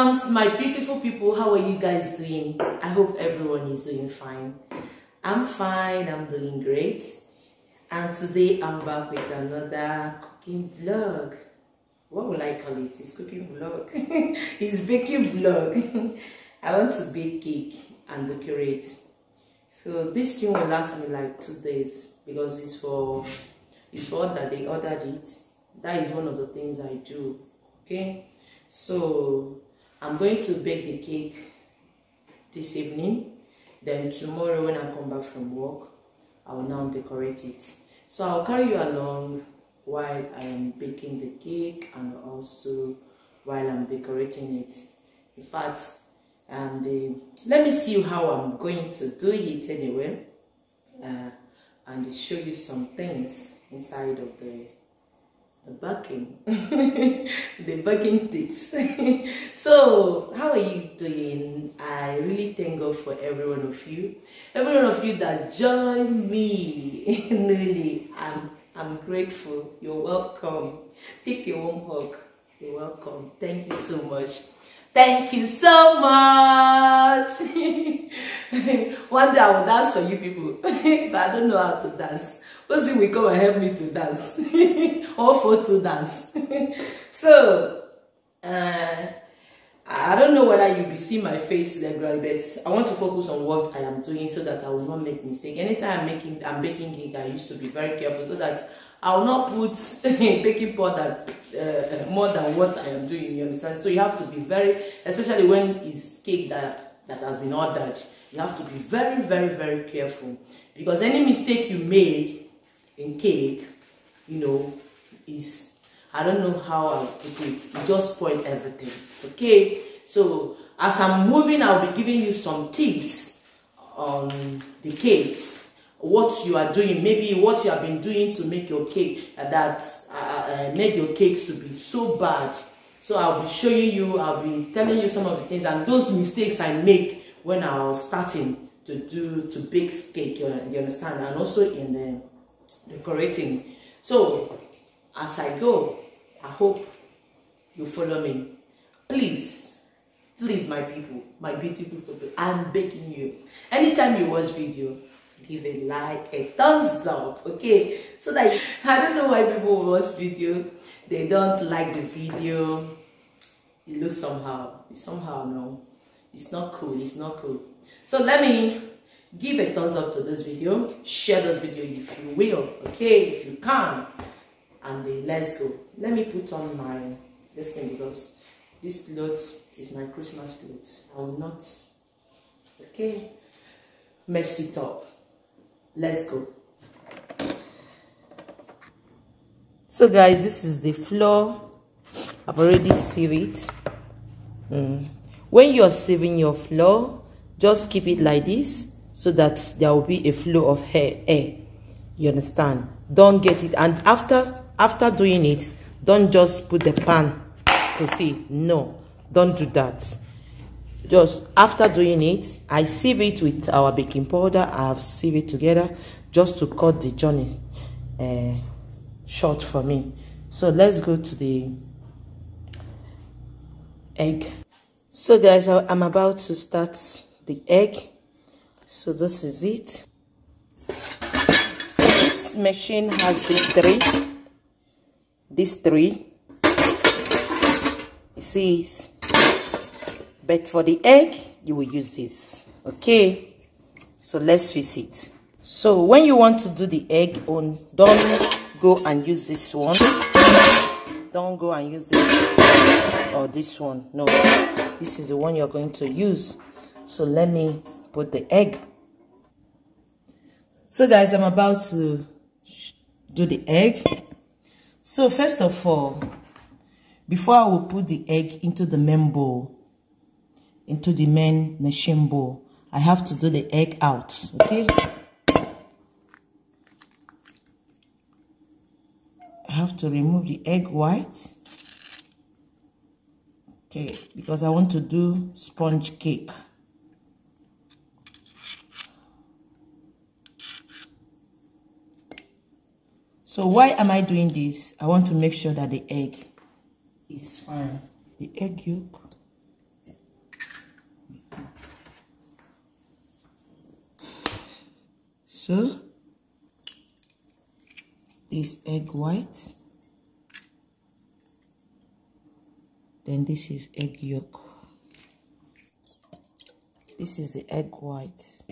my beautiful people, how are you guys doing? I hope everyone is doing fine. I'm fine, I'm doing great. And today I'm back with another cooking vlog. What will I call it? It's cooking vlog. It's baking vlog. I want to bake cake and decorate. So this thing will last me like 2 days because it's for that they ordered it. That is one of the things I do. Okay, so I'm going to bake the cake this evening. Then tomorrow when I come back from work, I will now decorate it. So I'll carry you along while I am baking the cake and also while I'm decorating it. In fact, let me see how I'm going to do it anyway, and show you some things inside of the baking, the baking tips. So how are you doing? I really thank God for every one of you that join me. Really, I'm grateful. You're welcome. Take your warm hug. You're welcome. Thank you so much. Thank you so much. One day I will dance for you people, but I don't know how to dance. Ozi will come and help me to dance. Or photo dance. So, I don't know whether you'll be seeing my face regularly, but I want to focus on what I am doing so that I will not make mistake. Anytime I'm baking cake, I used to be very careful so that I will not put baking powder more than what I am doing, you understand? So you have to be very, especially when it's cake that has been ordered, you have to be very, very, very careful. Because any mistake you make in cake, you know, is, I don't know how I'll put it, it just spoil everything. Okay, so as I'm moving, I'll be giving you some tips on the cakes, what you are doing, maybe what you have been doing to make your cake that made your cakes to be so bad. So I'll be showing you, I'll be telling you some of the things and those mistakes I make when I was starting to bake cake, you understand, and also in decorating. So as I go, I hope you follow me. Please, my people, my beautiful people, I'm begging you. Anytime you watch video, give a like, a thumbs up, okay? So that I don't know why people watch video, they don't like the video. It looks somehow. It's somehow no. It's not cool. It's not cool. So let me give a thumbs up to this video. Share this video if you will, okay? If you can. And then let's go. Let me put on my this thing because this clothes is my Christmas clothes. I will not, okay, mess it up. Let's go. So guys, this is the flour. I've already sieved it. When you're sieving your flour, just keep it like this so that there will be a flow of air. You understand? Don't get it, and after doing it, don't just put the pan to see. No, don't do that. Just after doing it, I sieve it with our baking powder. I have sieved it together just to cut the journey short for me. So let's go to the egg. So guys, I'm about to start the egg. So this is it. This machine has these three. You see it? But for the egg, you will use this. Okay? So let's fix it. So when you want to do the egg on, don't go and use this one. Don't go and use this or this one. No. This is the one you're going to use. So let me put the egg. So guys, I'm about to do the egg. So first of all, before I will put the egg into the main bowl, into the main machine bowl, I have to do the egg out. Okay, I have to remove the egg white. Okay, because I want to do sponge cake. So why am I doing this? I want to make sure that the egg is fine. The egg yolk. So this egg white, then this is egg yolk. This is the egg white.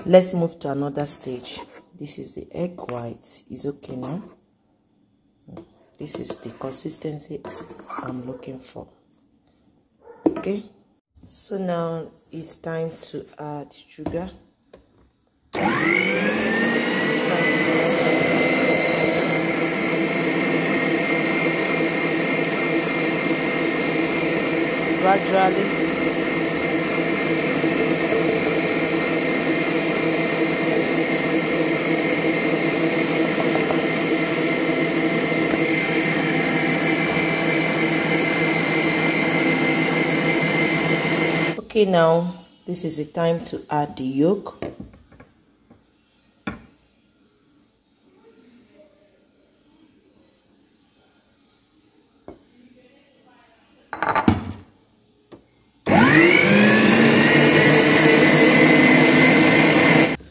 Let's move to another stage. This is the egg white. Is okay now. This is the consistency I'm looking for. Okay, so now it's time to add sugar. Gradually. Okay, now this is the time to add the yolk.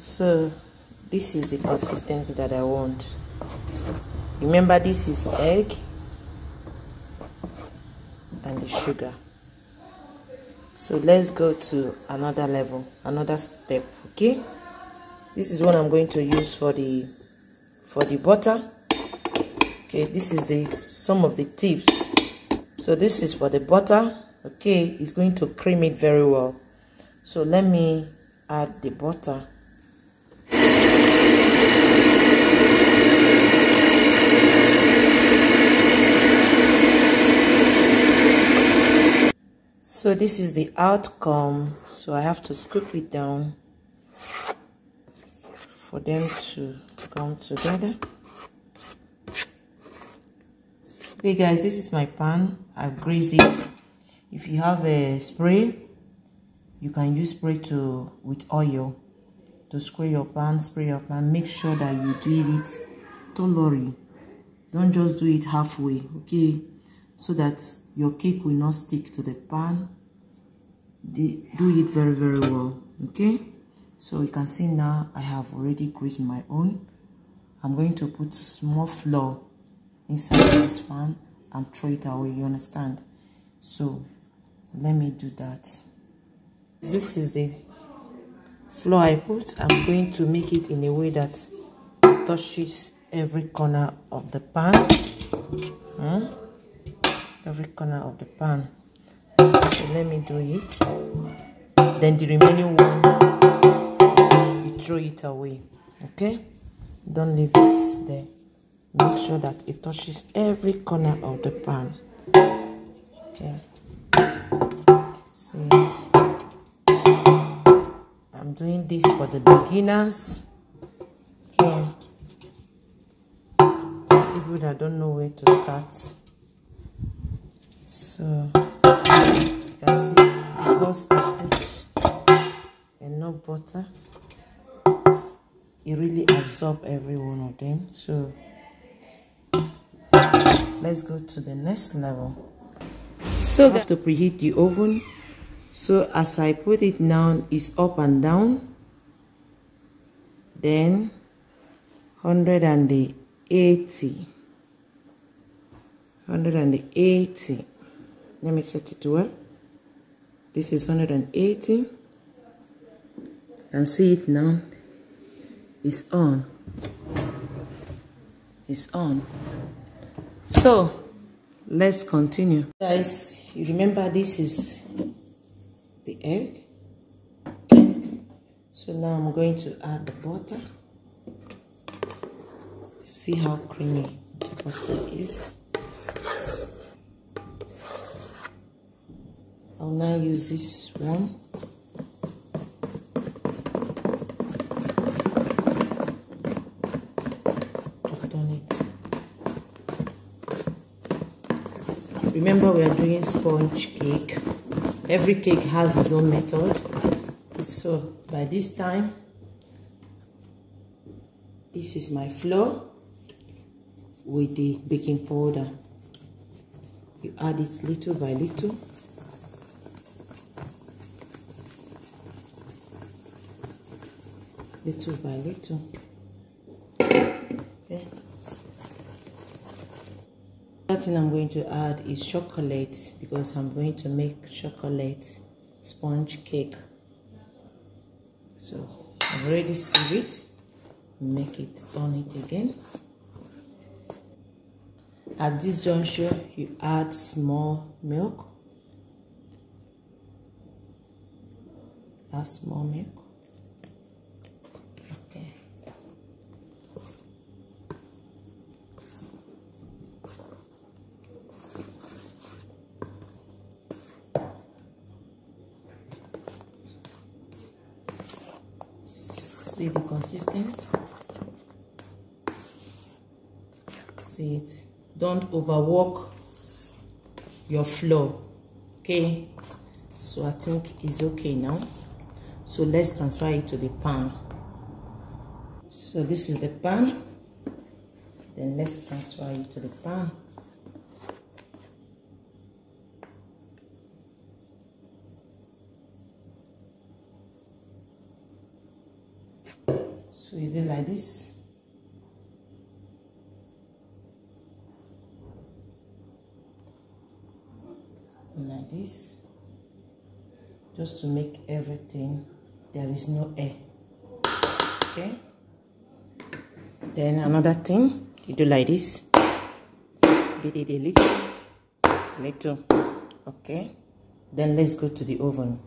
So this is the consistency that I want. Remember, this is egg and the sugar. So let's go to another level, another step. Okay, this is what I'm going to use for the butter. Okay, this is some of the tips. So this is for the butter. Okay, it's going to cream it very well. So let me add the butter. So this is the outcome. So I have to scoop it down for them to come together. Okay guys, this is my pan. I've greased it. If you have a spray, you can use spray with oil to spray your pan. Make sure that you do it thoroughly. Don't just do it halfway, okay? So that your cake will not stick to the pan. Do it very, very well, okay? So you can see now I have already greased my own. I'm going to put small flour inside this pan and throw it away, you understand? So let me do that. This is the flour I put. I'm going to make it in a way that touches every corner of the pan. Every corner of the pan. So let me do it. Then the remaining one, you throw it away. Okay, don't leave it there. Make sure that it touches every corner of the pan. Okay, see it. I'm doing this for the beginners. Okay, people that don't know where to start. So you can see, because I put enough butter, it really absorbs every one of them. So let's go to the next level. So I have to preheat the oven. So as I put it now, it's up and down. Then 180. 180. Let me set it to well. This is 180. You can see it now. It's on. It's on. So let's continue. Guys, you remember this is the egg. Okay. So now I'm going to add the butter. See how creamy the butter is. I'll now use this one. To turn it. Remember, we are doing sponge cake. Every cake has its own method. So by this time, This is my flour with the baking powder. You add it little by little. Little by little. Okay. Another thing I'm going to add is chocolate, because I'm going to make chocolate sponge cake. So I've already sieved it. Make it, turn it again. At this juncture, you add small milk. Add small milk. Okay. See the consistency? See it? Don't overwork your flour. Okay, so I think it's okay now. So let's transfer it to the pan. So this is the pan. Then let's transfer it to the pan. So you do like this. Like this, just to make everything there is no air. Okay, then another thing, you do like this, beat it a little. Okay, then let's go to the oven.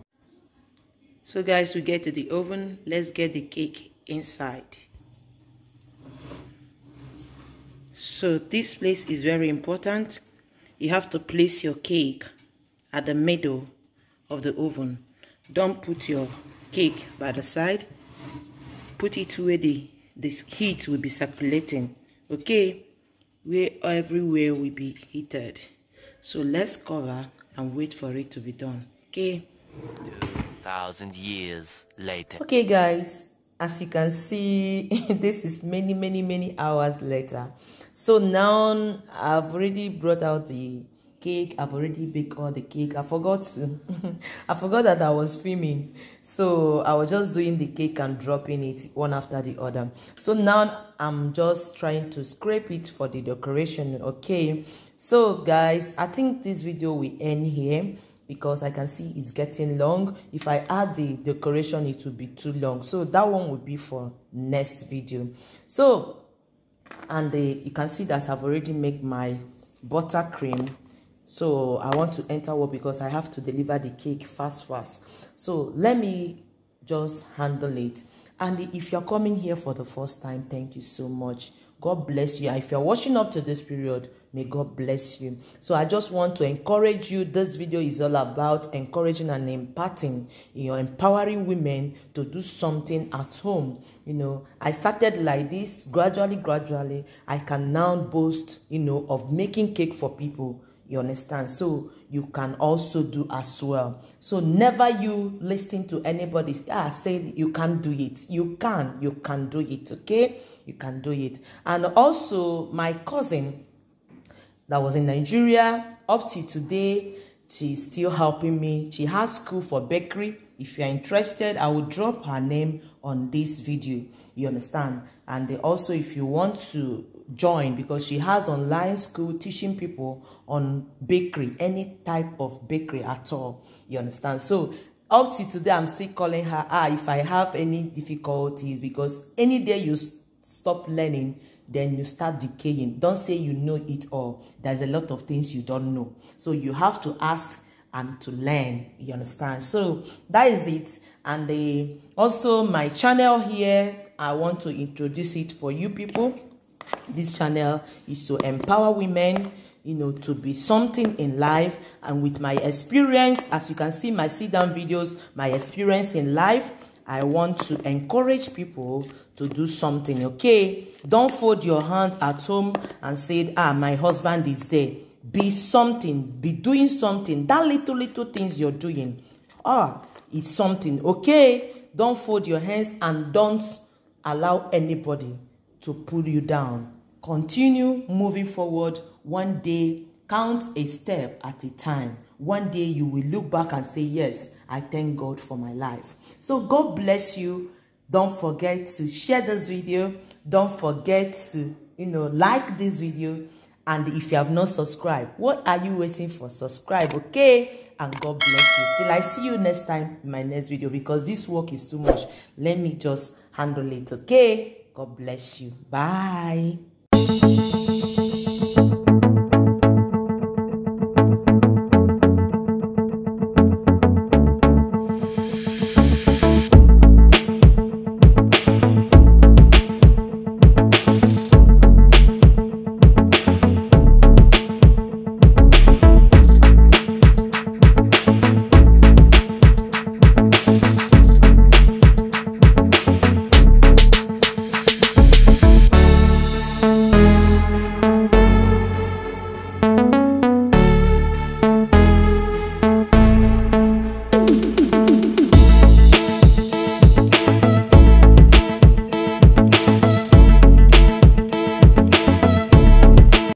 So guys, we get to the oven. Let's get the cake inside. So this place is very important. You have to place your cake at the middle of the oven. Don't put your cake by the side. Put it where this heat will be circulating. Okay, where everywhere will be heated. So let's cover and wait for it to be done. Okay. 2,000 years later. Okay guys, as you can see, this is many hours later. So now I've already brought out the cake. I've already baked all the cake. I forgot that I was filming, so I was just doing the cake and dropping it one after the other. So now I'm just trying to scrape it for the decoration. Okay, so guys, I think this video will end here because I can see it's getting long. If I add the decoration, it will be too long, so that one will be for next video. So, and you can see that I've already made my buttercream. So I want to enter work because I have to deliver the cake fast. So let me just handle it. And if you're coming here for the first time, thank you so much. God bless you. And if you're watching up to this period, may God bless you. So I just want to encourage you. This video is all about encouraging and imparting, empowering women to do something at home. I started like this. Gradually, I can now boast, of making cake for people. You understand? So you can also do as well. So never you listen to anybody say you can't do it. You can do it. Okay, you can do it. And also my cousin that was in Nigeria up to today, she's still helping me. She has school for bakery. If you're interested, I will drop her name on this video. You understand? And also, if you want to join, because she has online school teaching people on bakery, any type of bakery at all. You understand? So up to today, I'm still calling her if I have any difficulties, because any day you stop learning, then you start decaying. Don't say you know it all. There's a lot of things you don't know, so you have to ask and to learn. You understand? So that is it. And also my channel here, I want to introduce it for you people. This channel is to empower women, to be something in life. And with my experience, as you can see, my sit down videos, my experience in life, I want to encourage people to do something. Okay, don't fold your hand at home and say, my husband is there. Be something, be doing something. That little things you're doing, it's something. Okay, don't fold your hands and don't allow anybody to pull you down. Continue moving forward. One day, count a step at a time. One day you will look back and say, yes, I thank God for my life. So God bless you. Don't forget to share this video. Don't forget to, like this video. And if you have not subscribed, what are you waiting for? Subscribe, okay? And God bless you. Till I see you next time in my next video, because this work is too much. Let me just handle it, okay? God bless you. Bye.